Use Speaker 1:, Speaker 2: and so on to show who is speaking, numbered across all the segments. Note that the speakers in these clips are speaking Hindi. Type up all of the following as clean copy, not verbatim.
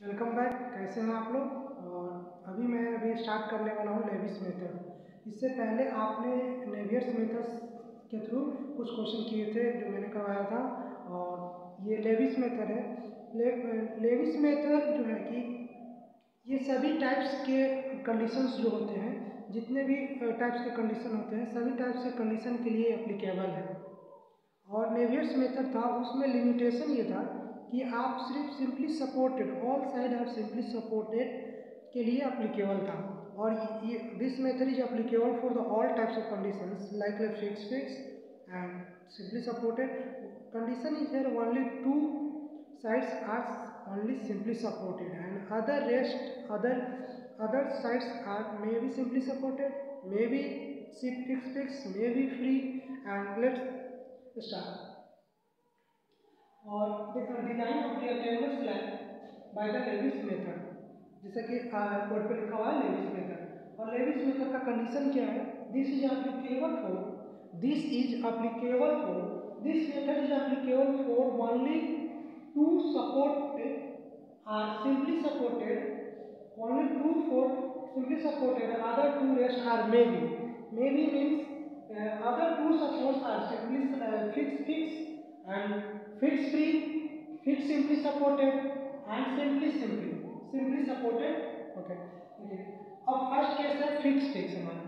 Speaker 1: Welcome back. कैसे हैं आप लोग। और अभी स्टार्ट करने वाला हूँ लेविस मेथड। इससे पहले आपने नेवियर्स मेथड के थ्रू कुछ क्वेश्चन किए थे जो मैंने करवाया था, और ये लेविस मेथड है। लेविस मेथड जो है कि ये सभी टाइप्स के कंडीशंस जो होते हैं, जितने भी टाइप्स के कंडीशन होते हैं, सभी टाइप्स के कंडीशन के लिए एप्लीकेबल है। और नेवियर्स मेथड था, उसमें लिमिटेशन ये था कि आप सिर्फ simply supported, all side are simply supported के लिए एप्लीकेबल था। और ये this method is applicable for the all types of conditions like fix and simply supported condition is here only two sides are only simply supported, and other sides are may be simply supported, may be fixed, may be free. And let's start. और design of the rectangular slab by the Levy's method, जैसा कि बोर्ड पे लिखा हुआ है लेविस मेथड। और लेविस मेथड का कंडीशन क्या है? This is applicable for this method is applicable for only two supported are simply supported, only two for simply supported, other two rest are maybe. Maybe means other two supports are simply fixed and fixed free, fixed simply supported and simply supported. Okay. अब फर्स्ट केस है फिक्स हमारा।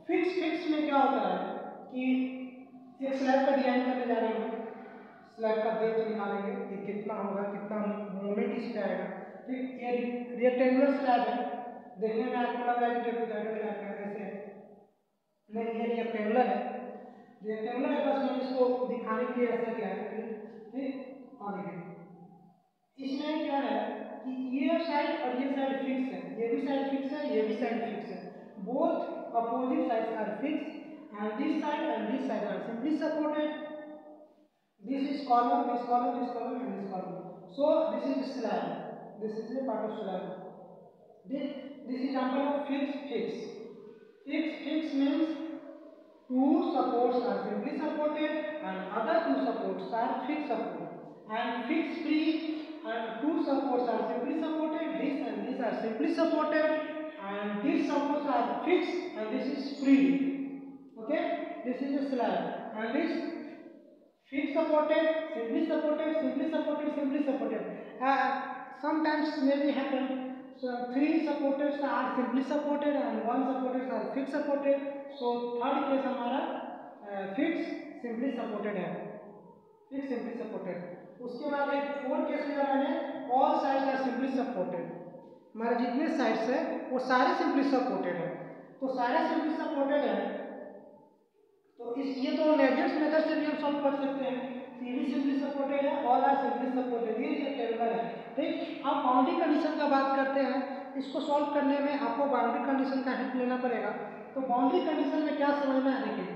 Speaker 1: फिक्स में क्या होता है कि एक स्लैब का डिजाइन करने जा रहे हैं, स्लैब का डेप्थ निकालेंगे कि कितना होगा, कितना मोमेंट इस पे आएगा। ठीक, ये रेक्टेंगुलर स्लैब है, देखने में आपको लग रहा है कि ट्रेपेजॉइडल टाइप का ऐसे है, नहीं ये रेक्टेंगुलर है। रेक्टेंगुलर है, बस मैं इसको दिखाने के लिए ऐसा किया है। ठीक, और देखिए इसमें क्या है कि ये साइड और ये साइड फिक्स है, ये भी साइड फिक्स है, ये भी साइड फिक्स है। Both opposite sides are fix and this side are simply supported. This is column, this column, this column, and this column. So this is slab. This is a part of slab. This example of fix. Fix means two supports are simply supported and other two supports are fixed support. And fix free and two supports are simply supported. This and this are simply supported, and these supports are fixed and this is free. Okay, this is a slab, and this fixed supported, simply supported. Sometimes maybe happen. So three supporters are simply supported and one supporters are fixed supported. So third case हमारा fixed simply supported है, fixed simply supported। उसके बाद एक फोर्थ केस ले रहा है, all sides are simply supported। हमारे जितने साइड्स है वो सारे सिंपली सपोर्टेड है। तो सारे सिंपली सपोर्टेड है, तो इस ये तो नेवियर्स मेथड से भी हम सॉल्व कर सकते हैं। सीडी सिंपली सपोर्टेड है, ऑल आर सिंपली सपोर्टेड, ये रेक्टेंगुलर है। ठीक, अब बाउंड्री कंडीशन का बात करते हैं। इसको सॉल्व करने में आपको बाउंड्री कंडीशन का हेल्प लेना पड़ेगा। तो बाउंड्री कंडीशन में क्या समझना है, देखिए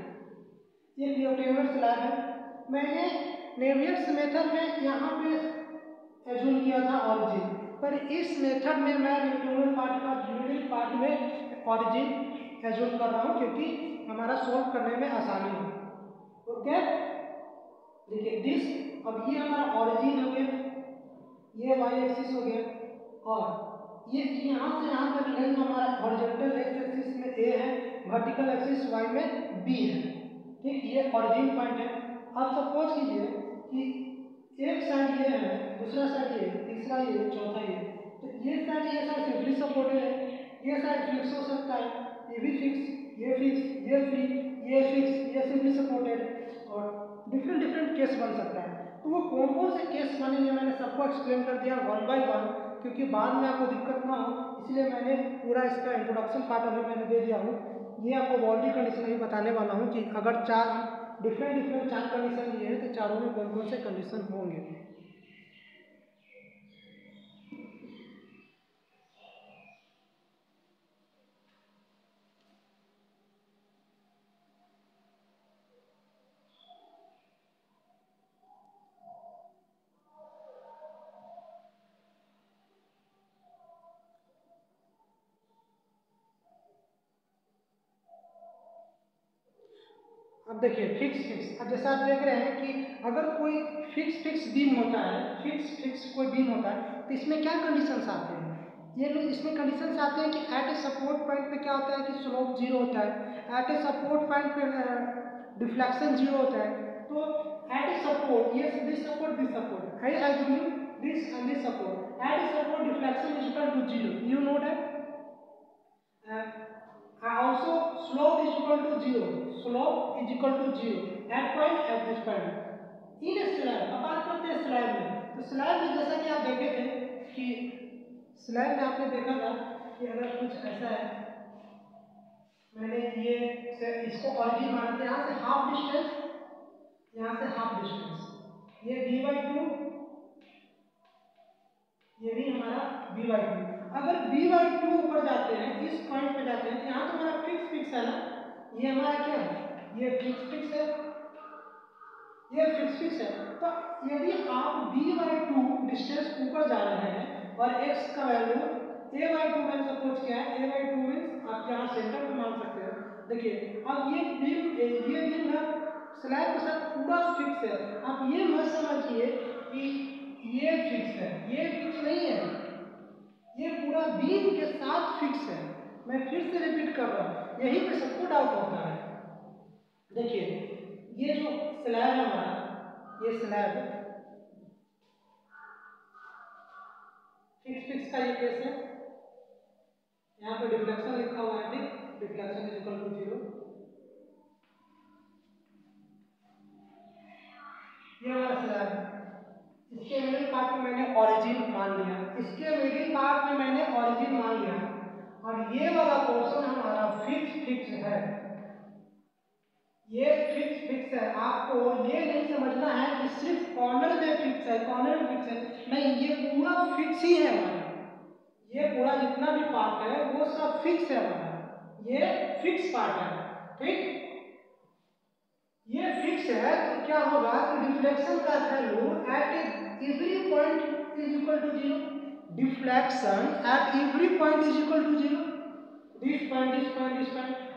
Speaker 1: ये रेक्टेंगुलर स्लैब है, मैंने नेवियर्स मेथड में यहाँ पे एज्यूम किया था ऑरिजिन, पर इस मेथड में मैं रेक्टेंगुलर पार्ट का मिडिल पार्ट में ऑरिजिन एज्यूम कर रहा हूँ, क्योंकि हमारा सोल्व करने में आसानी हो। ओके, देखिए दिस, अब ये हमारा ऑरिजिन हो गया, ये वाई एक्सिस हो गया, और ये यहाँ से यहाँ तक लेंथ हमारा हॉरिजॉन्टल एक्स एक्सिस में ए है, वर्टिकल एक्सिस वाई में बी है। ठीक, ये ऑरिजिन पॉइंट है। अब सपोज कीजिए कि एक साइड ये है, दूसरा साइड ये, तीसरा ये, चौथा ये, तो ये साइड सिंपली सपोर्टेड है, ये साइड फिक्स हो सकता है, ये भी फिक्स, ये फिक्स, ये फ्री, ये फिक्स, ये सिंपली सपोर्टेड, और डिफरेंट केस बन सकता है। तो वो कौन से केस बनेंगे मैंने सबको एक्सप्लेन कर दिया वन बाय वन, क्योंकि बाद में आपको दिक्कत ना हो, इसलिए मैंने पूरा इसका इंट्रोडक्शन पार्ट अभी मैंने दे दिया हूँ। ये आपको बाउंड्री कंडीशन भी बताने वाला हूँ कि अगर चार डिफरेंट चार कंडीशन दिए हैं तो चारों में कौन से कंडीशन होंगे। अब देखिए फिक्स, अब जैसा आप देख रहे हैं कि अगर कोई फिक्स बीम होता है, फिक्स कोई बीम होता है, तो इसमें क्या कंडीशंस आते हैं, ये लोग इसमें कंडीशंस आते हैं कि एट ए सपोर्ट पॉइंट पे क्या होता है कि स्लोप जीरो होता है, एट ए सपोर्ट पॉइंट पे डिफ्लेक्शन जीरो होता है। तो एट ए सपोर्ट, ये this support I assume this end this support, at a support deflection is equal to zero, you know that. Also slope is equal to zero, slope is equal to zero at point, at this point in a slab। अब बात करते हैं स्लैब में, तो स्लैब में जैसा कि आप देखे थे कि स्लैब में आपने देखा था कि अगर कुछ ऐसा है, मैंने ये इसको ऑरिजिन माना था, यहाँ से हाफ डिस्टेंस, यहाँ से हाफ डिस्टेंस, ये b/2, ये भी हमारा b/2। अगर b/2 ऊपर जाते हैं, इस पॉइंट पे जाते हैं, तो यहाँ तो हमारा फिक्स है ना, ये हमारा क्या है, ये फिक्स है, ये फिक्स है। तो यदि आप b/2 डिस्टेंस ऊपर जा रहे हैं और x का वैल्यू a/2 मैंने सपोज किया है, a/2 मींस आप यहाँ सेंटर पे मान सकते हो। देखिए अब ये बीम ना स्लैब के साथ पूरा फिक्स है, आप ये मत समझिए कि ये फिक्स है, ये फिक्स नहीं है, ये पूरा बीम के साथ फिक्स है। मैं फिर से रिपीट कर रहा हूँ, यही पे सबको डाउट होता है। देखिए ये जो स्लैब है हमारा, ये स्लैब फिक्स का ये केस है, यहाँ पे डिफ्लेक्शन लिखा हुआ है, ठीक, deflection is equal to zero. ये हमारा स्लैब है, इसके मिडिल पार्ट में मैंने ओरिजिन मान लिया, इसके मिडिल पार्ट में मैंने ओरिजिन मान लिया, और ये वाला पोर्शन हमारा फिक्स है, ये फिक्स है। आपको ये नहीं समझना है कि सिर्फ कॉर्नर में फिक्स है, कॉर्नर में फिक्स है, नहीं, ये पूरा फिक्स ही है हमारा, ये पूरा जितना भी पार्ट है वो सब फिक्स है हमारा, ये फिक्स पार्ट है, ठीक, ये फिक्स है। तो क्या होगा कि डिफ्लेक्शन का value at every point is equal to zero, deflection at every point is equal to zero, this point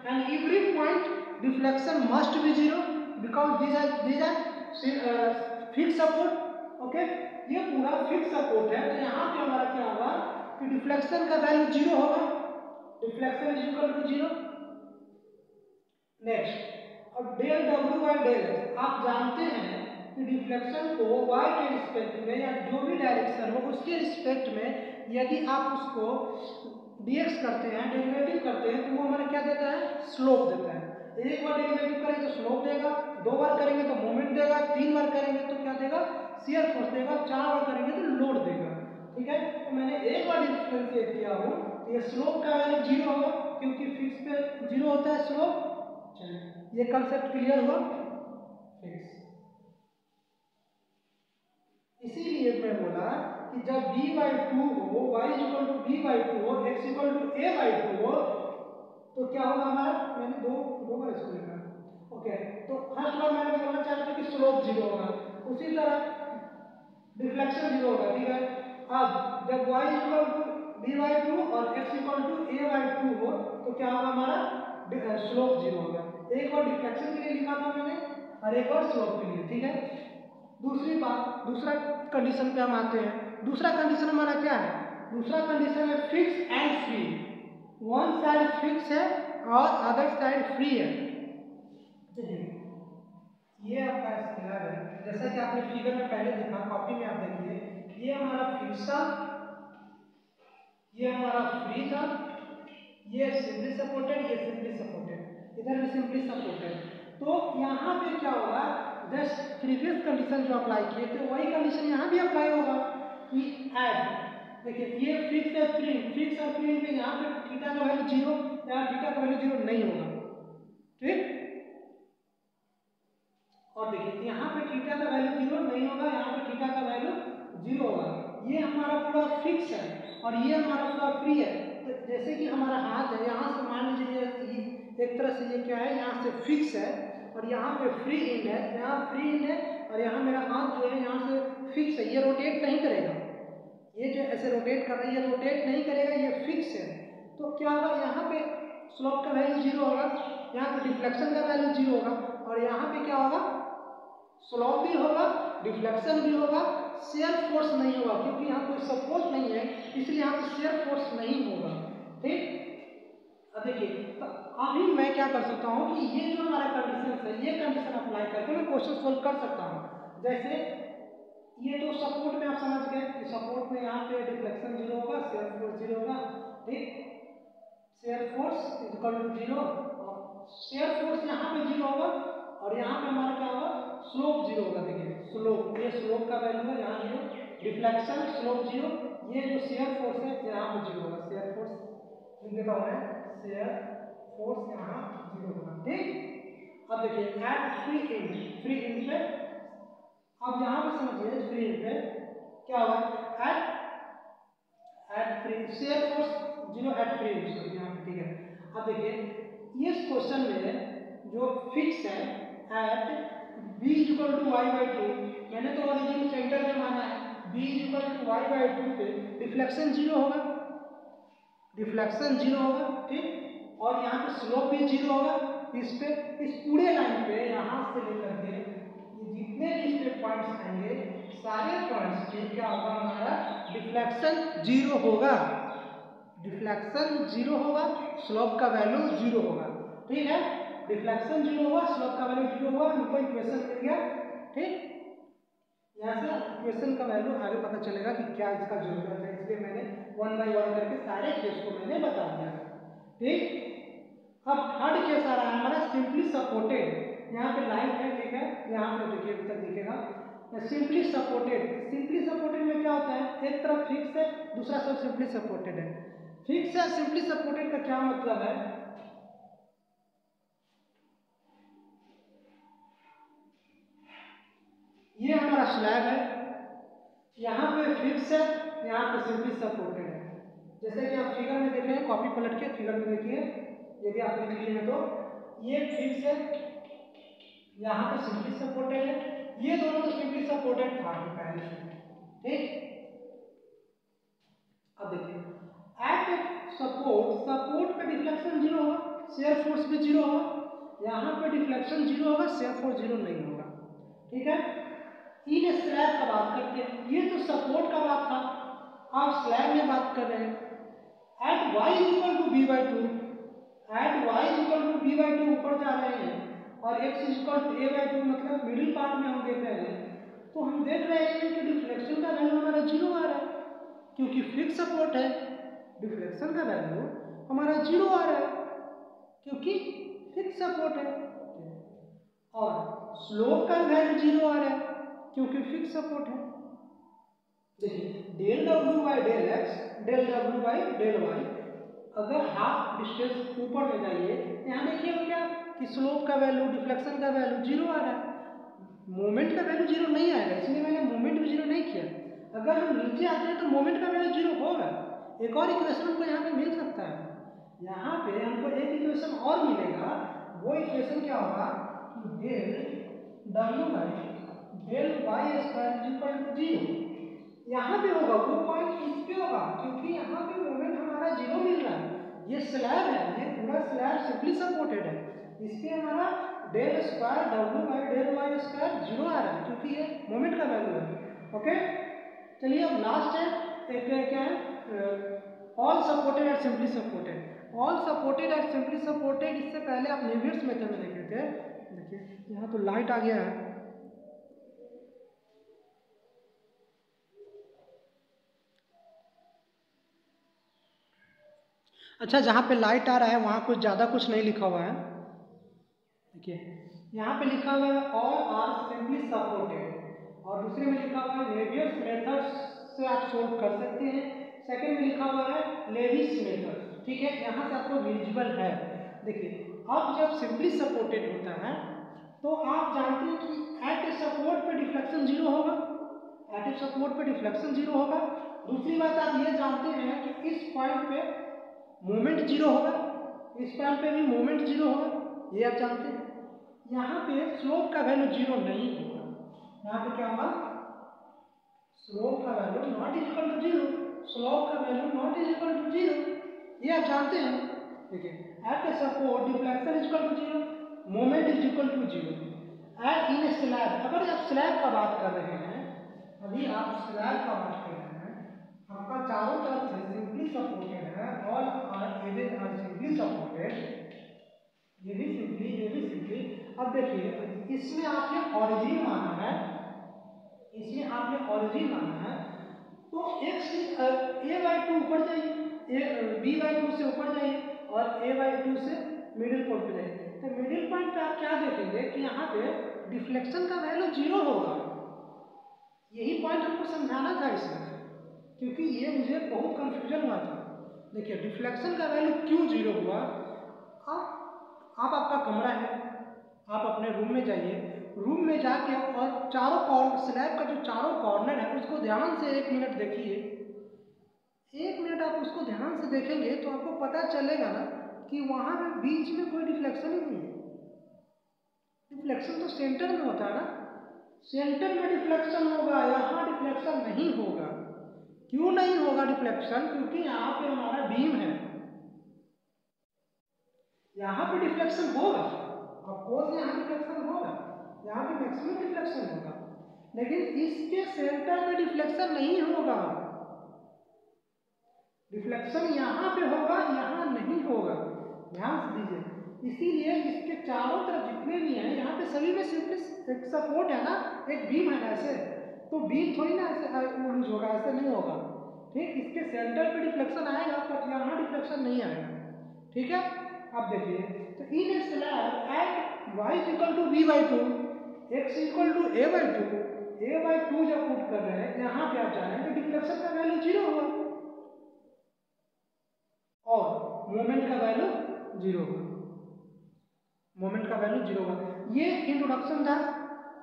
Speaker 1: and every point deflection must be zero because these are fixed support, okay, ये पूरा फिक्स सपोर्ट है। तो यहाँ पे हमारा क्या होगा कि डिफ्लेक्शन का वैल्यू जीरो होगा, deflection is equal to zero. Next, अब del W by del X, आप जानते हैं कि डिफ्लेक्शन को y के रिस्पेक्ट में या जो भी डायरेक्शन हो उसके रिस्पेक्ट में यदि आप उसको dx करते हैं, डेरिवेटिव करते हैं, तो वो हमारा क्या देता है, स्लोप देता है। एक बार डेरिवेटिव करेंगे तो स्लोप देगा, दो बार करेंगे तो मोमेंट देगा, तीन बार करेंगे तो क्या देगा, शियर फोर्स देगा, चार बार करेंगे तो लोड देगा, ठीक है। तो मैंने एक बार डिफरेंशिएट किया हूँ, तो ये स्लोप का वैल्यू जीरो होगा क्योंकि फिक्स पे जीरो होता है स्लोप। चलिए ये कंसेप्ट क्लियर हुआ, फिक्स। इसीलिए मैं बोला कि जब b/2 हो, y इक्वल टू b/2 हो, x इक्वल टू a/2 हो, तो क्या होगा हमारा, मैंने दो बार इसको लिखा, ओके। तो फर्स्ट बार मैंने बोलना चाह रहा था कि स्लोप जीरो होगा, उसी तरह डिफ्लेक्शन जीरो होगा, ठीक है। अब जब y इक्वल टू b/2 और x इक्वल टू a/2 हो, तो क्या होगा हमारा, स्लोप जीरो होगा। एक बार डिफ्लेक्शन के लिए लिखा था मैंने और एक बार स्लोप के लिए, ठीक है। दूसरी बात, दूसरा कंडीशन पे हम आते हैं। दूसरा कंडीशन हमारा क्या है, दूसरा कंडीशन है fix and free, one side fix है और अदर साइड फ्री है। ये आपका स्लैब है, जैसा कि आपने फिगर में पहले देखा, कॉपी में आप देखिए, ये हमारा फिक्स था, ये हमारा फ्री था, ये सिंपली सपोर्टेड, ये सिंपली सपोर्टेड, इधर भी सिंपली सपोर्टेड। तो यहाँ पे क्या होगा, जस्ट प्रीवियस कंडीशन जो अप्लाई किए थे वही कंडीशन यहाँ भी अप्लाई होगा कि ऐड, देखिए ये फिक्स है, फ्री, फिक्स और फ्री में यहाँ पे थीटा का वैल्यू जीरो, यहाँ थीटा का वैल्यू जीरो नहीं होगा, ठीक। और देखिए यहाँ पे थीटा का वैल्यू जीरो नहीं होगा, यहाँ पे थीटा का वैल्यू जीरो होगा। ये हमारा पूरा फिक्स है और ये हमारा पूरा फ्री है। तो जैसे कि हमारा हाथ है, यहाँ से मान लीजिए एक तरह से ये क्या है, यहाँ से फिक्स है और यहाँ पे फ्री एंड है, यहाँ फ्री एंड है और यहाँ मेरा हाथ जो है यहाँ से फिक्स है, ये रोटेट नहीं करेगा, ये जो ऐसे रोटेट कर रहा है ये रोटेट नहीं करेगा, ये फिक्स है। तो क्या होगा, यहाँ पे स्लोप का वैल्यू जीरो होगा, यहाँ पे डिफ्लेक्शन का वैल्यू जीरो होगा और यहाँ पे क्या होगा, स्लोप भी होगा, डिफ्लेक्शन भी होगा, शेयर फोर्स नहीं होगा क्योंकि यहाँ कोई सपोर्ट नहीं है, इसलिए यहाँ पे शेयर फोर्स नहीं होगा। ठीक, अब देखिए तो अभी मैं क्या कर सकता हूँ कि ये जो हमारा कंडीशन है, ये कंडीशन अप्लाई करके मैं क्वेश्चन सोल्व कर सकता हूँ। जैसे ये तो सपोर्ट में आप समझ गए कि सपोर्ट में यहाँ पे डिफ्लेक्शन 0 होगा, शेयर फोर्स 0 होगा। ठीक, shear force equal to 0, shear force यहाँ पे 0 होगा और यहाँ पे हमारा क्या होगा, स्लोप 0 होगा। देखिए स्लोप, ये स्लोप का वैल्यू है यहाँ 0, डिफ्लेक्शन स्लोप 0, ये जो शेयर फोर्स है यहाँ पे 0 होगा, शेयर फोर्स लिख देता हूँ मैं, शेयर फोर्स यहाँ 0 होगा। ठीक, अब देखिए एट फ्री एंड पे, अब यहाँ पे समझिए फ्री एंड पे क्या होगा, at free shear force 0 at free end यहाँ पे। ठीक है, अब देखिए इस क्वेश्चन में जो फिक्स है at b equal to y by two, मैंने तो ओरिजिन सेंटर में माना है, b equal to y by two पे डिफ्लेक्शन 0 होगा, डिफ्लेक्शन 0 होगा। ठीक, और यहाँ पे स्लोप भी 0 होगा। इस पे, इस पूरे लाइन पे यहाँ से लेकर के जितने भी इस पे पॉइंट्स आएंगे, सारे पॉइंट्स पे क्या होगा, हमारा डिफ्लेक्शन 0 होगा, डिफ्लेक्शन 0 होगा, स्लोप का वैल्यू 0 होगा। ठीक है, डिफ्लेक्शन 0 होगा, स्लोप का वैल्यू 0 होगा, हमको इक्वेशन मिल गया। ठीक, यहाँ से इक्वेशन का वैल्यू आगे पता चलेगा कि क्या इसका जरूरत है, इसलिए मैंने 1 बाय 1 करके सारे केस को मैंने बता दिया। ठीक, अब थर्ड केस आ रहा है हमारा सिंपली सपोर्टेड, यहाँ पे लाइन है। ठीक है, यहाँ पे देखिए अभी तक दिखेगा सिंपली सपोर्टेड। सिंपली सपोर्टेड में क्या होता है, एक तरफ फिक्स है, दूसरा सब सिंपली सपोर्टेड है। फिक्स है सिंपली सपोर्टेड का क्या मतलब है, ये हमारा स्लैब है, यहाँ पे फिक्स है, यहाँ पे सिंपली सपोर्टेड है। जैसे कि आप फिगर में देखें, कॉपी पलट के फिगर में देखिए, यदि आप लिख लिए हैं तो ये फिक्स है, यहाँ पे सिंपली सपोर्टेड है, ये दोनों तो सिंपली सपोर्टेड था पहले से। ठीक, अब देखिए एट सपोर्ट पे डिफ्लेक्शन 0 होगा, शेयर फोर्स भी 0 होगा, यहाँ पे डिफ्लेक्शन 0 होगा, शेयर फोर्स 0 नहीं होगा। ठीक है, इन स्लैब का बात करते हैं, ये तो सपोर्ट का बात था, आप स्लैब में बात कर रहे हैं। At y equal to b by two, at y equal to b by two ऊपर जा रहे हैं और x equal to a by two, मतलब मिडिल पार्ट में हम देख रहे हैं, तो हम देख रहे हैं कि डिफ्लेक्शन का वैल्यू हमारा 0 आ रहा है क्योंकि फिक्स सपोर्ट है, डिफ्लेक्शन का वैल्यू हमारा 0 आ रहा है क्योंकि फिक्स सपोर्ट है, और स्लोप का वैल्यू 0 आ रहा है क्योंकि फिक्स सपोर्ट है। देखिए del W by del X, del W by del Y, अगर हाफ डिस्टेंस ऊपर में जाइए, यहाँ देखिए क्या कि स्लोप का वैल्यू, डिफ्लेक्शन का वैल्यू 0 आ रहा है, मोमेंट का वैल्यू 0 नहीं आएगा, इसलिए मैंने मोमेंट भी 0 नहीं किया। अगर हम नीचे आते हैं तो मोमेंट का वैल्यू 0 होगा। एक और इक्वेशन हमको यहाँ पे मिल सकता है, यहाँ पे हमको एक इक्वेशन और मिलेगा, वो इक्वेशन क्या होगा कि del W by del y square equal to 0, यहाँ पे होगा वो पॉइंट इस पे होगा क्योंकि यहाँ पे मोमेंट हमारा 0 मिल रहा है, ये स्लैब है, ये पूरा स्लैब सिंपली सपोर्टेड है, इस पे हमारा डेल स्क्वायर डब्ल्यू बाई डेल वाई स्क्वायर 0 आ रहा है क्योंकि ये मोमेंट का वैल्यू है। ओके, चलिए अब लास्ट है, एक क्या है, all supported and simply supported. All supported and simply supported, इससे पहले आप नेवियर्स मेथड में देखे थे। देखिए यहाँ तो लाइट आ गया है, अच्छा जहाँ पे लाइट आ रहा है वहाँ कुछ ज़्यादा कुछ नहीं लिखा हुआ है। देखिए यहाँ पे लिखा हुआ है ऑल आर सिंपली सपोर्टेड, और दूसरे में लिखा हुआ है नेवियर्स मेथड से आप सोल्व कर सकते हैं, सेकंड में लिखा हुआ है लेविस मेथड। ठीक है, यहाँ से आपको विजिबल है। देखिए अब जब सिंपली सपोर्टेड होता है तो आप जानते हैं कि एट ए सपोर्ट पे डिफ्लेक्शन 0 होगा, एट ए सपोर्ट पे डिफ्लेक्शन 0 होगा। दूसरी बात आप ये जानते हैं कि इस पॉइंट पे मोमेंट 0 होगा, इस पॉइंट पे भी मोमेंट 0 होगा, ये आप जानते हैं। यहाँ पे स्लोप का वैल्यू 0 नहीं होगा, यहाँ पे क्या होगा, स्लोप का value not equal to 0, slope का वैल्यू नॉट इक्वल टू 0, ये आप जानते हैं। देखिए at a support deflection equal to 0, moment is equal to zero. And in slab, अगर आप स्लैब का बात कर रहे हैं, अभी आप स्लैब का बात कर रहे हैं, आपका चारों तरफ से सिंपली सपोर्टेड है, all are edges are simply supported, ये भी सिंपली। अब देखिए इसमें आपने ऑरिजिन माना है, इसमें आपने ऑरिजिन माना है, तो x a/2 ऊपर जाइए, b/2 से ऊपर जाइए और a/2 से मिडिल पॉइंट पे जाइए। तो मिडिल पॉइंट पे आप क्या देखेंगे कि यहाँ पे डिफ्लेक्शन का वैल्यू 0 होगा। यही पॉइंट हमको समझाना था इसमें, क्योंकि ये मुझे बहुत कंफ्यूजन हुआ था। देखिए डिफ्लेक्शन का वैल्यू क्यों 0 हुआ। आप आपका कमरा है, आप अपने रूम में जाइए, रूम में जाके और चारों कॉर्नर, स्लैब का जो चारों कॉर्नर है उसको ध्यान से 1 मिनट देखिए। 1 मिनट आप उसको ध्यान से देखेंगे तो आपको पता चलेगा ना कि वहाँ पे बीच में कोई डिफ्लेक्शन ही नहीं है। डिफ्लेक्शन तो सेंटर में होता है ना, सेंटर में डिफ्लेक्शन होगा, यहाँ डिफ्लेक्शन नहीं होगा। क्यों नहीं होगा डिफ्लेक्शन? क्योंकि यहाँ पे हमारा बीम है, यहाँ पे डिफ्लेक्शन होगा, ऑफकोर्स यहाँ डिफ्लेक्शन होगा, यहाँ पे मैक्सिमम डिफ्लेक्शन होगा, लेकिन इसके सेंटर में डिफ्लेक्शन नहीं होगा। डिफ्लेक्शन यहाँ पे होगा, यहाँ नहीं होगा, ध्यान से दीजिए। इसीलिए इसके चारों तरफ जितने भी हैं, यहाँ पे सभी में सिर्फ एक सपोर्ट है ना, एक बीम है ना, ऐसे तो बीम थोड़ी ना ऐसे लूज होगा, ऐसे नहीं होगा। ठीक, इसके सेंटर पे डिफ्लेक्शन आएगा पर यहाँ डिफ्लेक्शन नहीं आएगा। ठीक है, अब देखिए, तो in slab at y equal to b/2, x equal to a/2, a/2 जब पुट कर रहे हैं, यहाँ पे आप जानेंगे डिफ्लेक्शन का वैल्यू 0 होगा और मोमेंट का वैल्यू 0 होगा, मोमेंट का वैल्यू 0 होगा। ये इंट्रोडक्शन था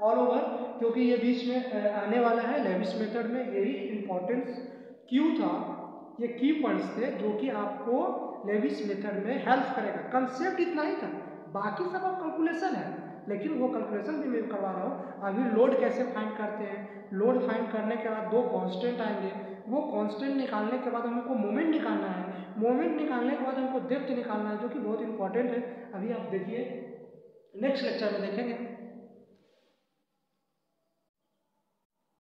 Speaker 1: ऑल ओवर, क्योंकि ये बीच में आने वाला है लेविस मेथड में, यही इंपॉर्टेंस क्यू था, ये की पॉइंट्स थे जो कि आपको लेविस मेथड में हेल्प करेगा। कंसेप्ट इतना ही था, बाकी सब अब कैलकुलेशन है, लेकिन वो कैलकुलेशन भी मैं करवा रहा हूँ। अभी लोड कैसे फाइंड करते हैं, लोड फाइंड करने के बाद 2 कांस्टेंट आएंगे, वो कांस्टेंट निकालने के बाद हमको मोमेंट निकालना है, मोमेंट निकालने के बाद हमको डेप्थ निकालना है, जो कि बहुत इंपॉर्टेंट है। अभी आप देखिए नेक्स्ट लेक्चर में देखेंगे।